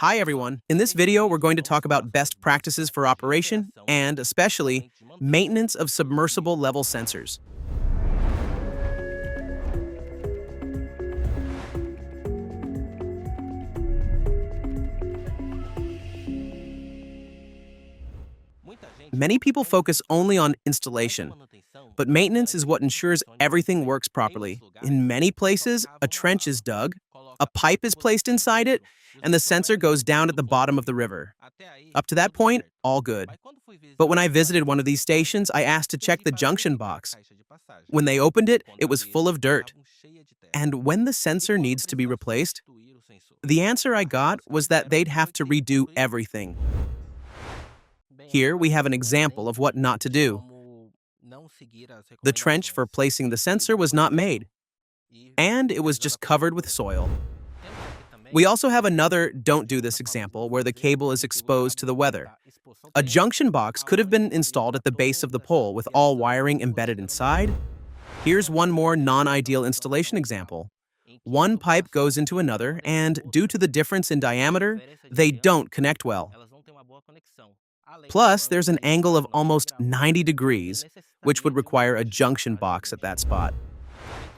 Hi everyone. In this video, we're going to talk about best practices for operation and, especially, maintenance of submersible level sensors. Many people focus only on installation, but maintenance is what ensures everything works properly. In many places, a trench is dug, a pipe is placed inside it, and the sensor goes down at the bottom of the river. Up to that point, all good. But when I visited one of these stations, I asked to check the junction box. When they opened it, it was full of dirt. And when the sensor needs to be replaced, the answer I got was that they'd have to redo everything. Here we have an example of what not to do. The trench for placing the sensor was not made, and it was just covered with soil. We also have another don't do this example where the cable is exposed to the weather. A junction box could have been installed at the base of the pole with all wiring embedded inside. Here's one more non-ideal installation example. One pipe goes into another, and due to the difference in diameter, they don't connect well. Plus, there's an angle of almost 90 degrees, which would require a junction box at that spot.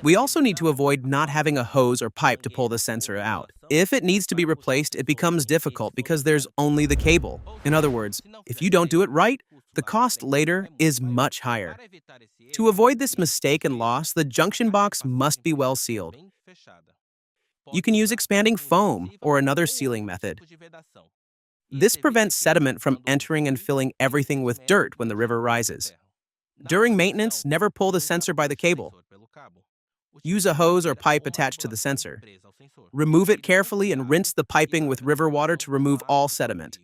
We also need to avoid not having a hose or pipe to pull the sensor out. If it needs to be replaced, it becomes difficult because there's only the cable. In other words, if you don't do it right, the cost later is much higher. To avoid this mistake and loss, the junction box must be well sealed. You can use expanding foam or another sealing method. This prevents sediment from entering and filling everything with dirt when the river rises. During maintenance, never pull the sensor by the cable. Use a hose or pipe attached to the sensor. Remove it carefully and rinse the piping with river water to remove all sediment.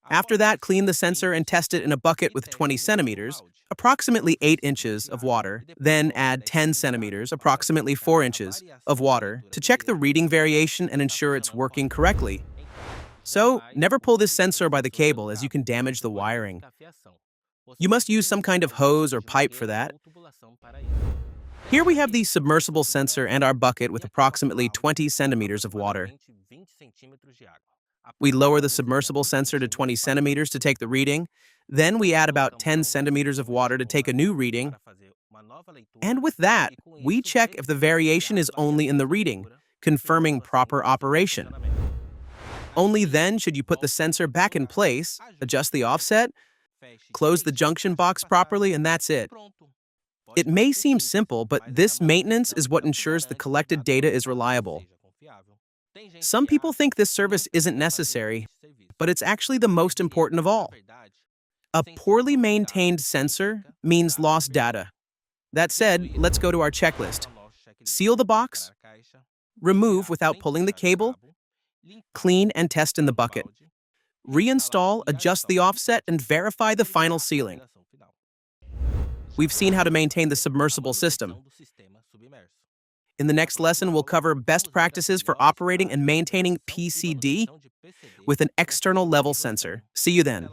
After that, clean the sensor and test it in a bucket with 20 centimeters, approximately 8 inches of water. Then add 10 centimeters, approximately 4 inches, of water to check the reading variation and ensure it's working correctly. So, never pull this sensor by the cable as you can damage the wiring. You must use some kind of hose or pipe for that. Here we have the submersible sensor and our bucket with approximately 20 centimeters of water. We lower the submersible sensor to 20 centimeters to take the reading. Then we add about 10 centimeters of water to take a new reading. And with that, we check if the variation is only in the reading, confirming proper operation. Only then should you put the sensor back in place, adjust the offset, close the junction box properly, and that's it. It may seem simple, but this maintenance is what ensures the collected data is reliable. Some people think this service isn't necessary, but it's actually the most important of all. A poorly maintained sensor means lost data. That said, let's go to our checklist. Seal the box, remove without pulling the cable, clean and test in the bucket. Reinstall, adjust the offset, and verify the final sealing. We've seen how to maintain the submersible system. In the next lesson, we'll cover best practices for operating and maintaining PCD with an external level sensor. See you then.